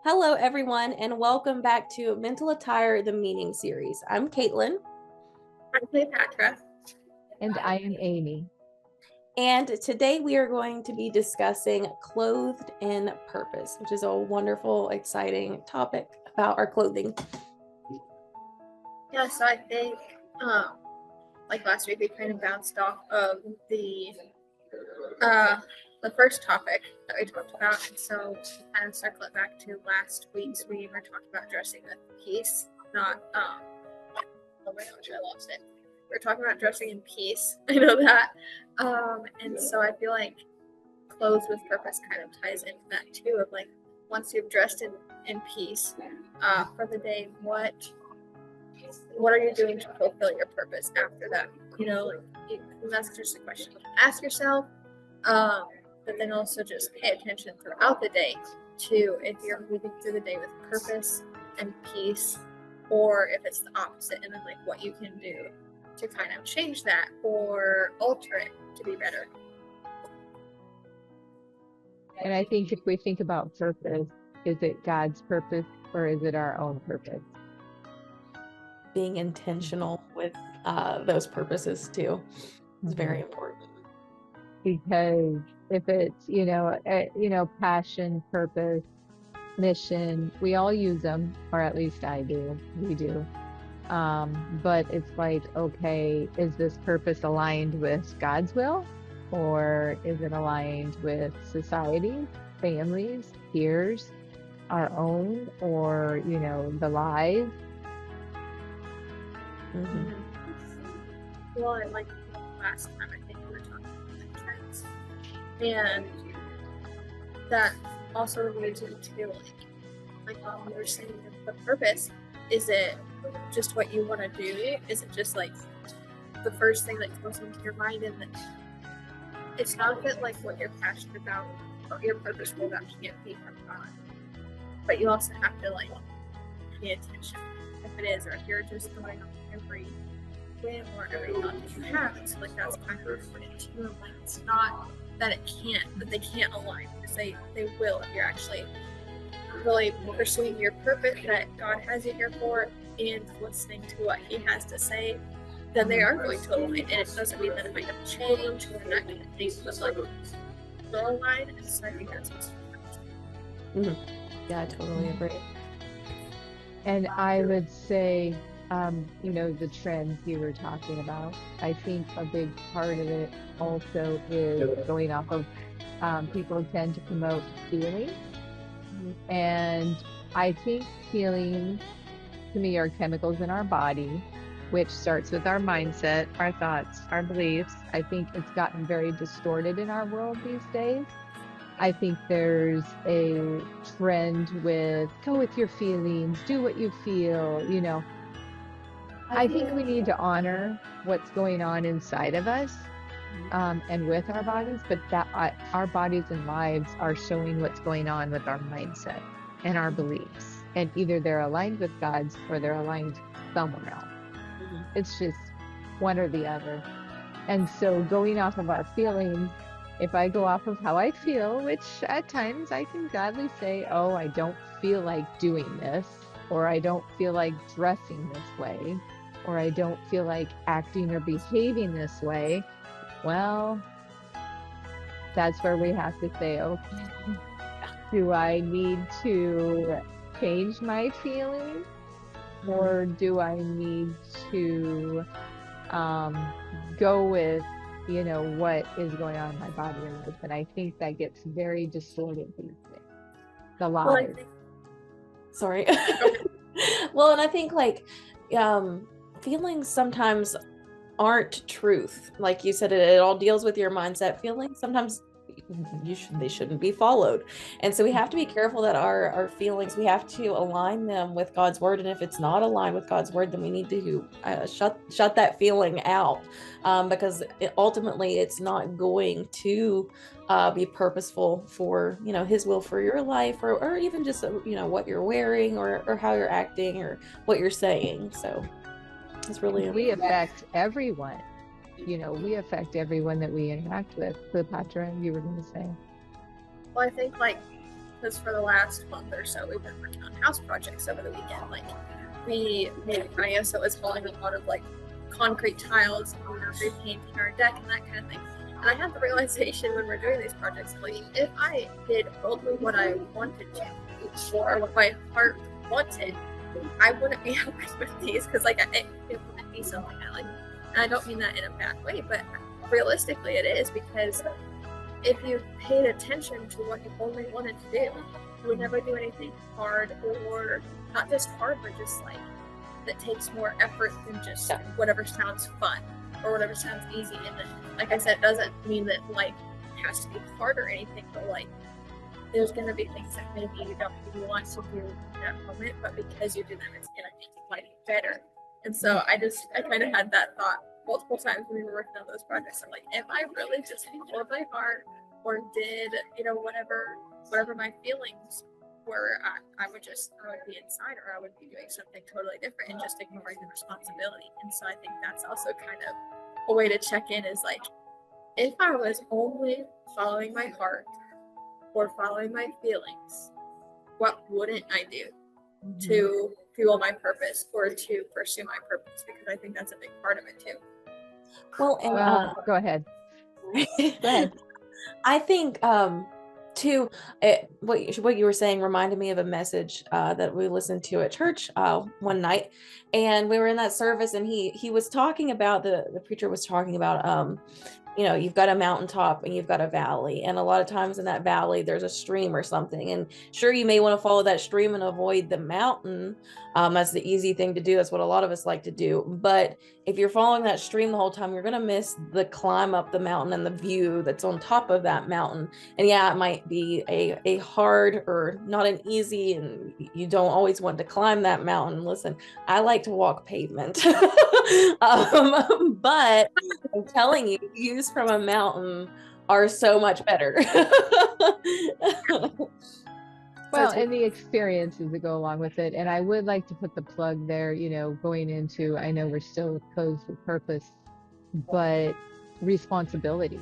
Hello, everyone, and welcome back to Mental Attire, the Meaning series. I'm Caitlin, I'm Cleopatra. And I am Amy. and today we are going to be discussing clothed in purpose, which is a wonderful, exciting topic about our clothing. Yeah, so I think like last week we kind of bounced off of the first topic that we talked about, and so to kind of circle it back to last week's, we were talking about dressing with peace, not oh my gosh, I lost it. We're talking about dressing in peace. I know that. And so I feel like clothes with purpose kind of ties into that too, of like once you've dressed in peace for the day, what are you doing to fulfill your purpose after that? That's just a question to ask yourself, but then also just pay attention throughout the day to if you're moving through the day with purpose and peace, or if it's the opposite, and then like what you can do to kind of change that or alter it to be better. And I think if we think about purpose, is it God's purpose or is it our own purpose? Being intentional with those purposes too is very important. Because if it's, passion, purpose, mission, we all use them, or at least I do. We do. But it's like, okay, is this purpose aligned with God's will? Or is it aligned with society, families, peers, our own, or, the lies? Mm-hmm. Well, and like last time, I think we were talking about the trends, and that also leads into like we were saying, the purpose. Is it just what you want to do? Is it just like the first thing that comes into your mind? And it's not that like what you're passionate about or your purpose will actually get paid from God, but you also have to like pay attention if it is, or if you're just going on every whim or every thought that you have. So like that's kind of important too. Like it's not that they can't align, because they will if you're actually really pursuing your purpose that God has you here for and listening to what He has to say. Then they are going to align, and it doesn't mean that it might have changed or that kind of thing, but like will align. And so I think that's what's important. Yeah, I totally agree. And I would say, the trends you were talking about, I think a big part of it also is going off of people tend to promote feelings. And I think feelings, to me, are chemicals in our body, which starts with our mindset, our thoughts, our beliefs. I think it's gotten very distorted in our world these days. I think there's a trend with go with your feelings, do what you feel, I think we need to honor what's going on inside of us and with our bodies, but that our bodies and lives are showing what's going on with our mindset and our beliefs. And either they're aligned with God's or they're aligned somewhere else. It's just one or the other. And so going off of our feelings, if I go off of how I feel, which at times I can gladly say, oh, I don't feel like doing this, or I don't feel like dressing this way, or I don't feel like acting or behaving this way, well, that's where we have to say, okay, do I need to change my feelings, or do I need to go with what is going on in my body and life? And I think that gets very distorted these days. The lies. Sorry. Well, and I think like feelings sometimes aren't truth. Like you said, it all deals with your mindset. Feelings sometimes they shouldn't be followed, and so we have to be careful that our feelings, we have to align them with God's word, and if it's not aligned with God's word, then we need to shut that feeling out, because ultimately it's not going to be purposeful for His will for your life, or even just what you're wearing, or how you're acting, or what you're saying. So it's really we affect everyone. We affect everyone that we interact with. Cleopatra, you were going to say. Well, I think like because for the last month or so, we've been working on house projects over the weekend. Like, we made patio, so it was hauling a lot of like concrete tiles, and repainting our deck and that kind of thing. And I had the realization when we're doing these projects, like, if I did only what I wanted to, or what my heart wanted, I wouldn't be helping with these, because like it wouldn't be something I like. And I don't mean that in a bad way, but realistically it is, because if you paid attention to what you only wanted to do, you would never do anything hard, or not just hard, but just like that takes more effort than just whatever sounds fun or whatever sounds easy. And then, like I said, it doesn't mean that life has to be hard or anything, but like there's going to be things that maybe you don't really want to do in that moment, but because you do them, it's going to make life better. And so I kind of had that thought multiple times when we were working on those projects. I'm like, if I really just followed my heart, or did, whatever my feelings were, I would be inside, or I would be doing something totally different and just ignoring the responsibility. And so I think that's also kind of a way to check in, is like, if I was only following my heart or following my feelings, what wouldn't I do to fuel my purpose or to pursue my purpose? Because I think that's a big part of it too. Well, and go ahead. Go ahead. I think too, what you were saying reminded me of a message that we listened to at church one night, and we were in that service, and he was talking about, the preacher was talking about you've got a mountaintop and you've got a valley, and a lot of times in that valley there's a stream or something, and sure, you may want to follow that stream and avoid the mountain. That's the easy thing to do. That's what a lot of us like to do. But if you're following that stream the whole time, you're going to miss the climb up the mountain and the view that's on top of that mountain. And yeah, it might be a hard, or not an easy, and you don't always want to climb that mountain. Listen, I like to walk pavement. But I'm telling you, views from a mountain are so much better. Well, and the experiences that go along with it. And I would like to put the plug there, going into, I know we're still closed with purpose, but responsibility,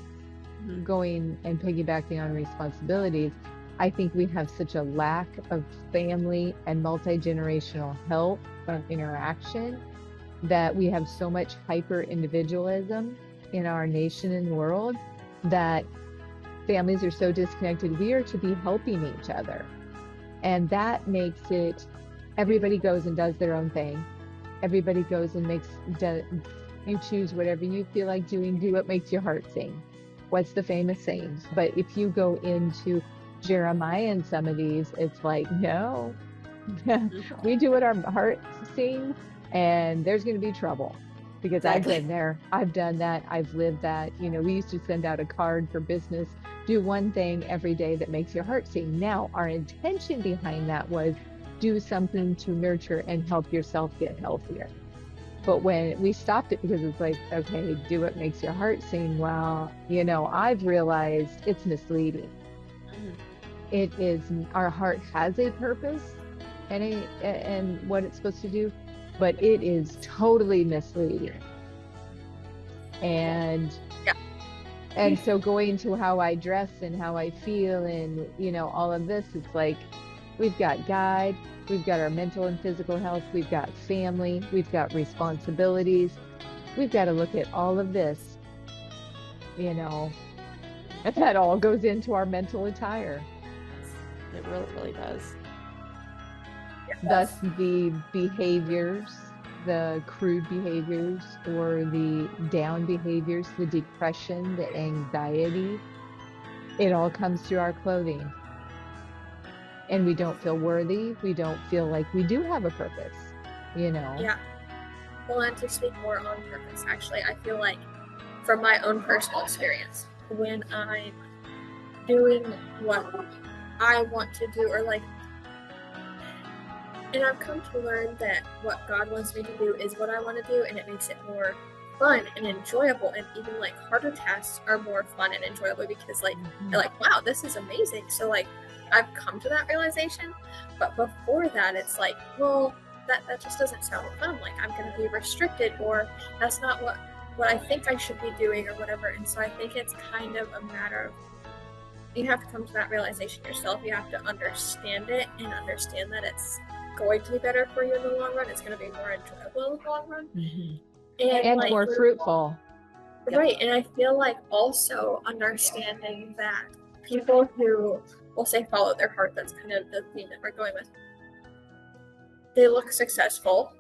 going and piggybacking on responsibilities. I think we have such a lack of family and multi-generational help and interaction, that we have so much hyper individualism in our nation and world, that families are so disconnected. We are to be helping each other. And that makes it, everybody goes and does their own thing. Everybody goes and you choose whatever you feel like doing, do what makes your heart sing. What's the famous saying? But if you go into Jeremiah and some of these, it's like, no, we do what our heart sings, and there's going to be trouble. Because exactly. I've been there, I've done that, I've lived that. We used to send out a card for business, do one thing every day that makes your heart sing. Now, our intention behind that was do something to nurture and help yourself get healthier. But when we stopped it, because it's like, okay, do what makes your heart sing. Well, I've realized it's misleading. It is, our heart has a purpose and what it's supposed to do, but it is totally misleading. And so going to how I dress and how I feel and all of this, it's like, we've got God, we've got our mental and physical health, we've got family, we've got responsibilities, we've got to look at all of this, and that all goes into our mental attire. It really, really does. Thus, the behaviors, the crude behaviors, or the down behaviors, the depression, the anxiety, it all comes through our clothing. And we don't feel worthy. We don't feel like we do have a purpose, Yeah. Well, and to speak more on purpose, actually, I feel like from my own personal experience, when I'm doing what I want to do, or like, and I've come to learn that what God wants me to do is what I want to do, and it makes it more fun and enjoyable, and even like harder tasks are more fun and enjoyable, because like you're like, wow, this is amazing. So like I've come to that realization, but before that it's like, well, that just doesn't sound fun. Like I'm going to be restricted, or that's not what I think I should be doing, or whatever. And so I think it's kind of a matter of you have to come to that realization yourself. You have to understand it and understand that it's going to be better for you in the long run. It's going to be more enjoyable in the long run. And like, more fruitful. Right. And I feel like also understanding that people who will say follow their heart, that's kind of the theme that we're going with, they look successful.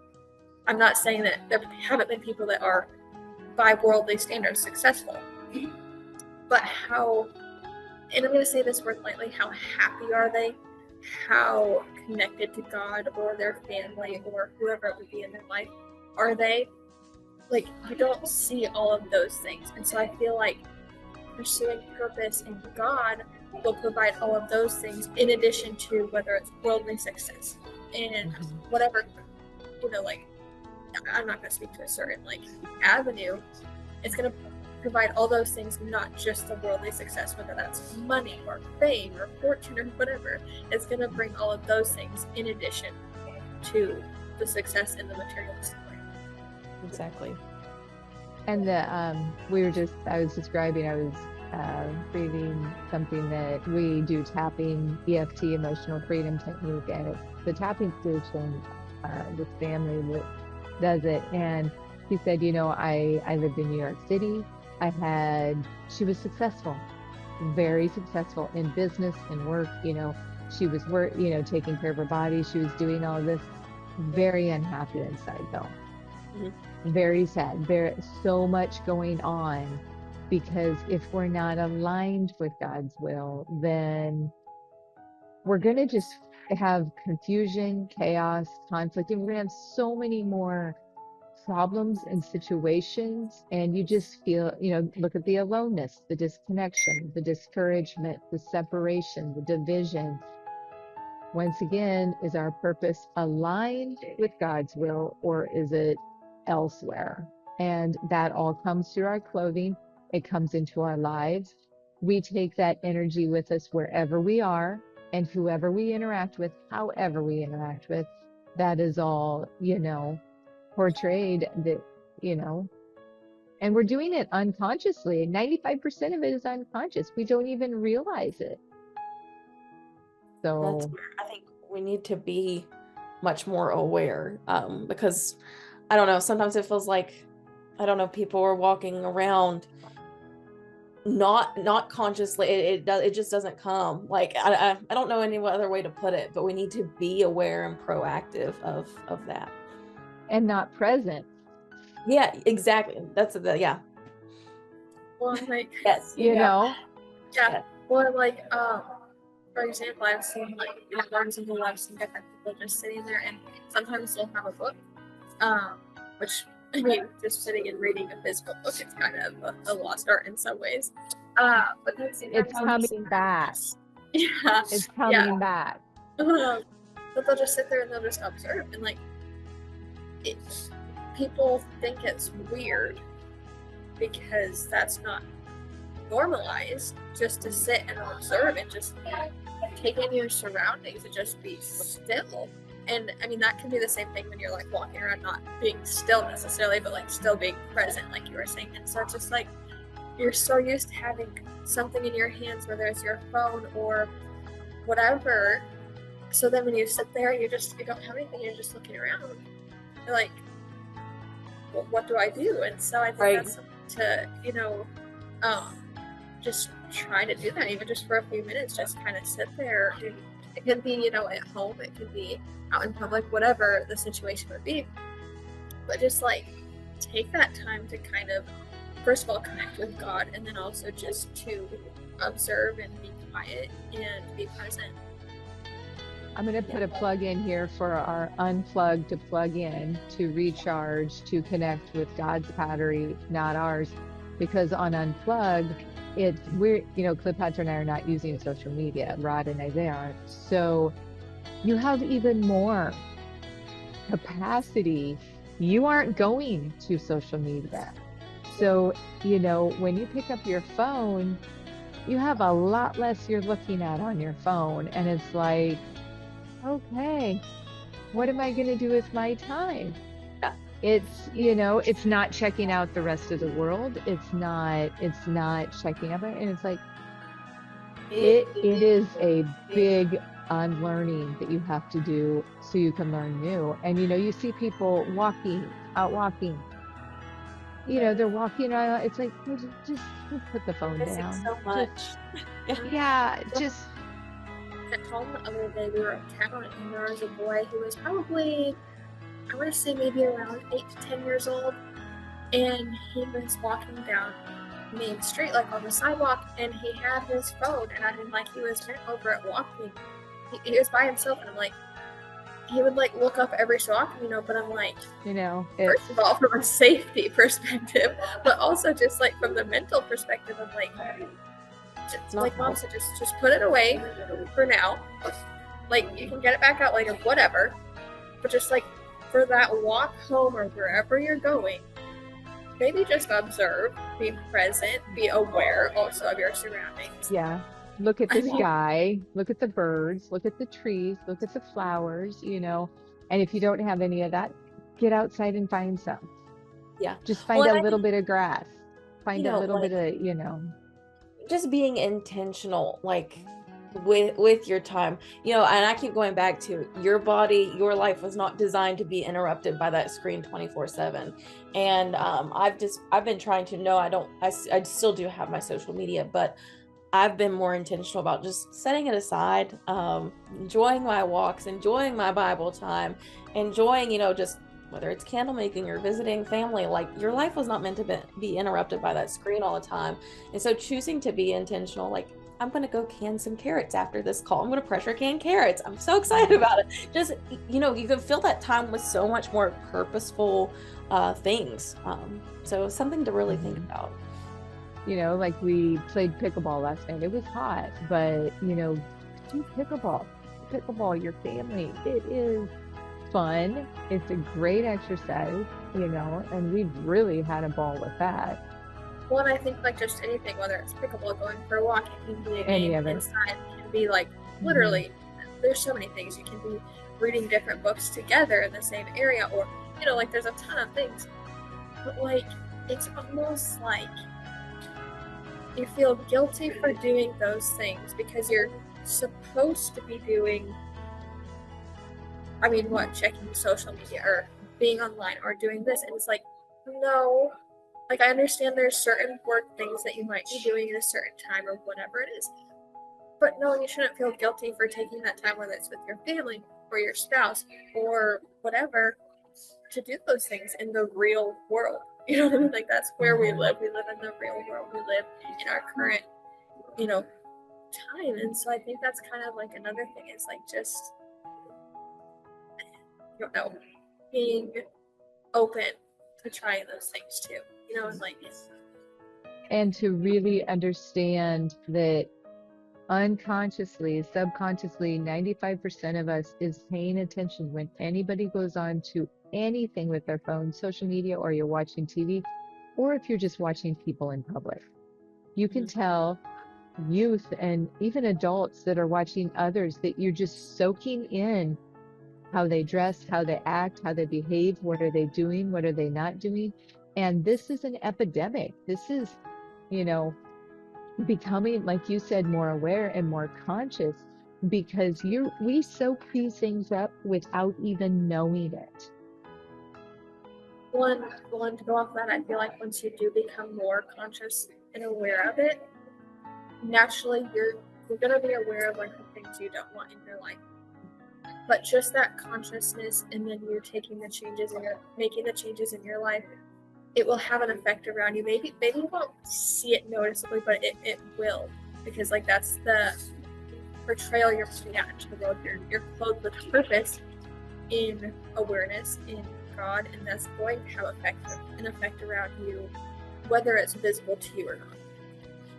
I'm not saying that there haven't been people that are by worldly standards successful, but how, and I'm going to say this word lightly, how happy are they? How connected to God or their family or whoever it would be in their life are they? Like, you don't see all of those things. And so I feel like pursuing purpose in God will provide all of those things in addition to whether it's worldly success and whatever, like, I'm not going to speak to a certain like avenue. It's going to provide all those things, not just the worldly success, whether that's money or fame or fortune or whatever. It's going to bring all of those things in addition to the success in the materialistic way. Exactly. And I was reading something that we do, tapping, EFT, emotional freedom technique, and it's the tapping station, this family that does it. And she said, I lived in New York City. She was successful, very successful in business and work. She was taking care of her body. She was doing all this, very unhappy inside though. Very sad. There's so much going on, because if we're not aligned with God's will, then we're going to just have confusion, chaos, conflict, and we're going to have so many more problems and situations. And you just feel, look at the aloneness, the disconnection, the discouragement, the separation, the division. Once again, is our purpose aligned with God's will, or is it elsewhere? And that all comes through our clothing. It comes into our lives. We take that energy with us wherever we are, and whoever we interact with, however we interact with, that is all, portrayed, that, and we're doing it unconsciously. 95% of it is unconscious. We don't even realize it. So that's where I think we need to be much more aware, because I don't know, sometimes it feels like, I don't know, people are walking around not consciously. It just doesn't come. Like, I don't know any other way to put it, but we need to be aware and proactive of that. And not present. Yeah, exactly. That's yeah. Well, like, yes, yeah. Well, like, for example, I've seen Barnes and Noble, I've seen different people just sitting there, and sometimes they'll have a book, which, I mean, just sitting and reading a physical book, it's kind of a lost art in some ways. But then it's coming back. Yeah, it's coming back. But they'll just sit there and they'll just observe, and like, people think it's weird because that's not normalized, just to sit and observe and just take in your surroundings and just be still. And I mean, that can be the same thing when you're like walking around, not being still necessarily, but like still being present, like you were saying. And so it's just like, you're so used to having something in your hands, whether it's your phone or whatever. So then when you sit there, you don't have anything, you're just looking around. You're like, well, what do I do? And so I think that's something to, just try to do that, even just for a few minutes, just kind of sit there. It could be, at home, it could be out in public, whatever the situation would be. But just like take that time to kind of, first of all, connect with God, and then also just to observe and be quiet and be present. I'm going to put a plug in here for our unplug to plug in, to recharge, to connect with God's battery, not ours. Because on Unplug, Cleopatra and I are not using social media. Rod and Isaiah aren't. So you have even more capacity. You aren't going to social media. So, when you pick up your phone, you have a lot less you're looking at on your phone. And it's like, okay, what am I going to do with my time? It's, it's not checking out the rest of the world. It's not checking out, and it's like, it is a big unlearning that you have to do so you can learn new. And you see people out walking, they're walking around. It's like, well, just put the phone Missing down. so much. Yeah, just At home the other day, we were in town, and there was a boy who was probably, I want to say maybe around 8 to 10 years old, and he was walking down Main Street, like on the sidewalk, and he had his phone, and I mean, like, he was bent over at walking. He was by himself, and I'm like, he would like look up every so often, but I'm like, first of all, from a safety perspective, but also just like from the mental perspective of like, like Mom said, just put it away for now. Like, you can get it back out later, whatever. But just like for that walk home or wherever you're going, maybe just observe, be present, be aware also of your surroundings. Yeah. Look at the sky, look at the birds, look at the trees, look at the flowers, and if you don't have any of that, get outside and find some. Yeah. Just find a little bit of grass. Find a little bit of, just being intentional, like with your time, and I keep going back to your body. Your life was not designed to be interrupted by that screen 24/7. And I've been trying to know, I still do have my social media, but I've been more intentional about just setting it aside, enjoying my walks, enjoying my Bible time, enjoying, just whether it's candle making or visiting family. Like, your life was not meant to be interrupted by that screen all the time. And so choosing to be intentional, like, I'm going to go can some carrots after this call. I'm going to pressure can carrots. I'm so excited about it. Just, you can fill that time with so much more purposeful things. So something to really think about. Like we played pickleball last night. It was hot, but do pickleball, your family. It is fun. It's a great exercise, and we've really had a ball with that. Well, and I think like just anything, whether it's pickleball, going for a walk, it can be a game inside, it can be like literally, there's so many things. You can be reading different books together in the same area, or, like there's a ton of things. But like, it's almost like you feel guilty for doing those things because you're supposed to be doing, checking social media or being online or doing this. And it's like, no, like, I understand there's certain work things that you might be doing at a certain time or whatever it is. But no, you shouldn't feel guilty for taking that time, whether it's with your family or your spouse or whatever, to do those things in the real world. You know what I mean? Like, that's where we live. We live in the real world. We live in our current, time. And so I think that's kind of like another thing is like just, being open to trying those things too. And to really understand that unconsciously, subconsciously, 95% of us is paying attention when anybody goes on to anything with their phone, social media, or you're watching TV, or if you're just watching people in public. You can tell youth and even adults that are watching others that you're just soaking in how they dress, how they act, how they behave, what are they doing, what are they not doing. And this is an epidemic. This is, becoming, like you said, more aware and more conscious, because we soak these things up without even knowing it. One to go off that, I feel like once you do become more conscious and aware of it, naturally you're gonna be aware of like the things you don't want in your life. But just that consciousness, and then you're taking the changes and you're making the changes in your life, it will have an effect around you. Maybe you won't see it noticeably, but it will, because like that's the portrayal you're putting out into the world. You're clothed with purpose in awareness in God, and that's going to have an effect around you, whether it's visible to you or not.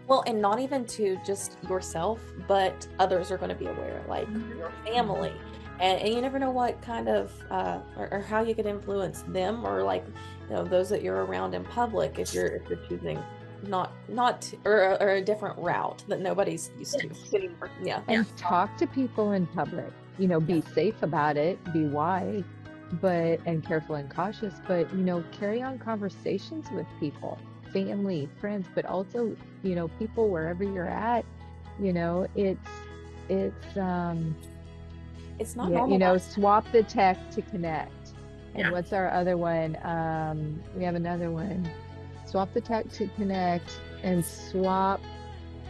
Well, and not even to just yourself, but others are going to be aware, like your family. And you never know what kind of or how you could influence them, or like those that you're around in public, if you're choosing not or a different route that nobody's used to. And talk to people in public. Be safe about it, be wise, and careful and cautious, but carry on conversations with people, family, friends, but also people wherever you're at, You know, it's It's not yeah, you know, normalized. swap the tech to connect. And Yeah. what's our other one? We have another one. Swap the tech to connect and swap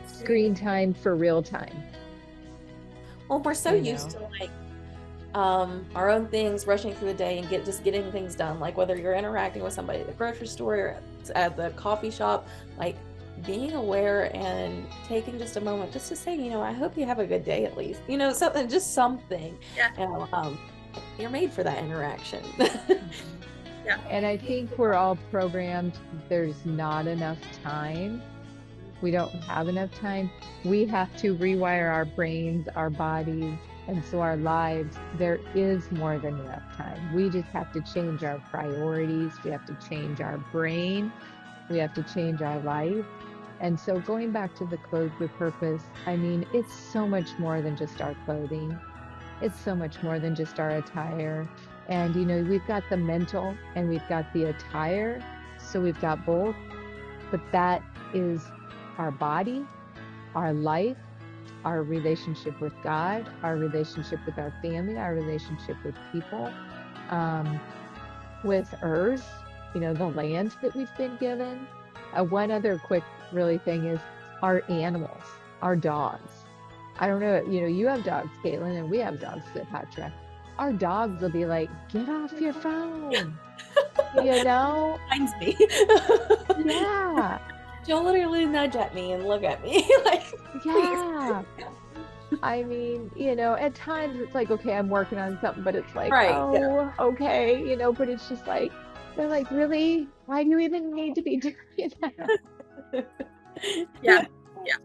screen time for real time. Well, we're so You used know, to like our own things, rushing through the day and just getting things done. Like whether you're interacting with somebody at the grocery store or at the coffee shop, like being aware and taking just a moment just to say, I hope you have a good day at least. Something, just something. Yeah. You're made for that interaction. Yeah. and I think we're all programmed. There's not enough time. We don't have enough time. We have to rewire our brains, our bodies, and so our lives. There is more than enough time. We just have to change our priorities. We have to change our brain. We have to change our life. And so going back to the clothes with purpose, I mean, it's so much more than just our clothing. It's so much more than just our attire. And, you know, we've got the mental and we've got the attire. So we've got both, but that is our body, our life, our relationship with God, our relationship with our family, our relationship with people, um, with earth, you know, the land that we've been given. One other quick really thing is our animals, our dogs. I don't know, you know, you have dogs, Caitlin, and we have dogs, Cleopatra. Our dogs will be like, get off your phone, you know? Finds me. Yeah, She'll literally nudge at me and look at me like, please. yeah. I mean, you know, at times it's like, okay, I'm working on something, but it's like, Right. Yeah. oh, okay, you know, but it's just like, they're like, really? Why do you even need to be doing that? Yeah. Yeah.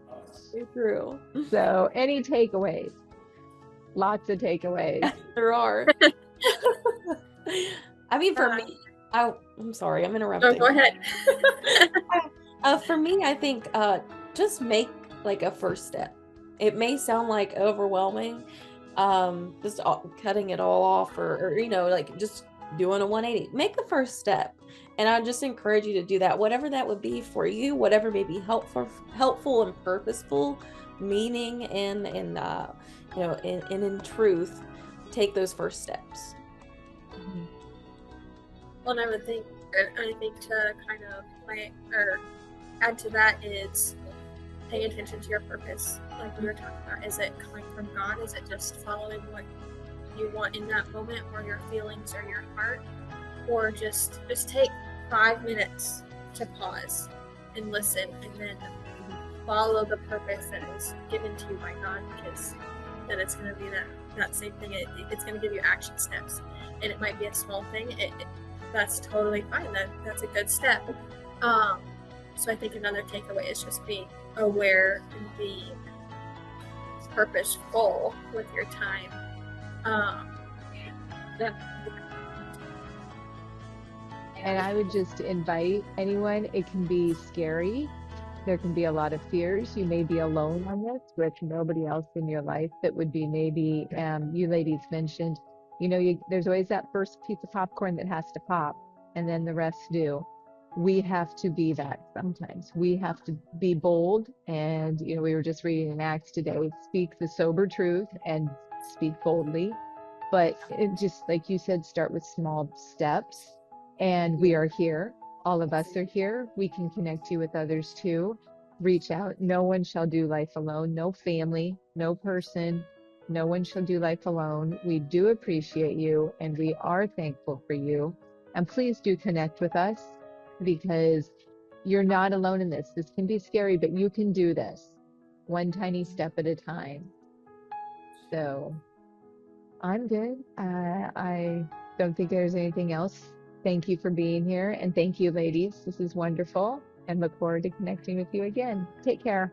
True. So, any takeaways? Lots of takeaways. There are. I mean, for Uh, me, I'm sorry, I'm no, interrupting. go ahead. For me, I think just make like a first step. It may sound like overwhelming, just cutting it all off, or like just doing a 180. Make the first step, and I just encourage you to do that. Whatever that would be for you, whatever may be helpful and purposeful, meaning in truth, take those first steps. Well, and I think to kind of add to that is paying attention to your purpose. Like we were talking about, is it coming from God? Is it just following what you want in that moment, or your feelings, or your heart, or just take 5 minutes to pause and listen, and then follow the purpose that is given to you by God, because then it's going to be that same thing. It's going to give you action steps, and it might be a small thing. That's totally fine. That's a good step. So I think another takeaway is just being aware and being purposeful with your time. And I would just invite anyone, it can be scary. There can be a lot of fears. You may be alone on this with nobody else in your life that would be maybe, you ladies mentioned, you know, there's always that first piece of popcorn that has to pop, and then the rest do. We have to be that sometimes. We have to be bold. And, you know, we were just reading in Acts today, speak the sober truth and speak boldly. But it just, like you said, start with small steps. And we are here. All of us are here. We can connect you with others too. Reach out. No one shall do life alone. No family, no person. No one shall do life alone. We do appreciate you and we are thankful for you. And please do connect with us, because you're not alone in this. This can be scary, but you can do this one tiny step at a time. So I'm good. I don't think there's anything else. Thank you for being here. And thank you, ladies. This is wonderful. And look forward to connecting with you again. Take care.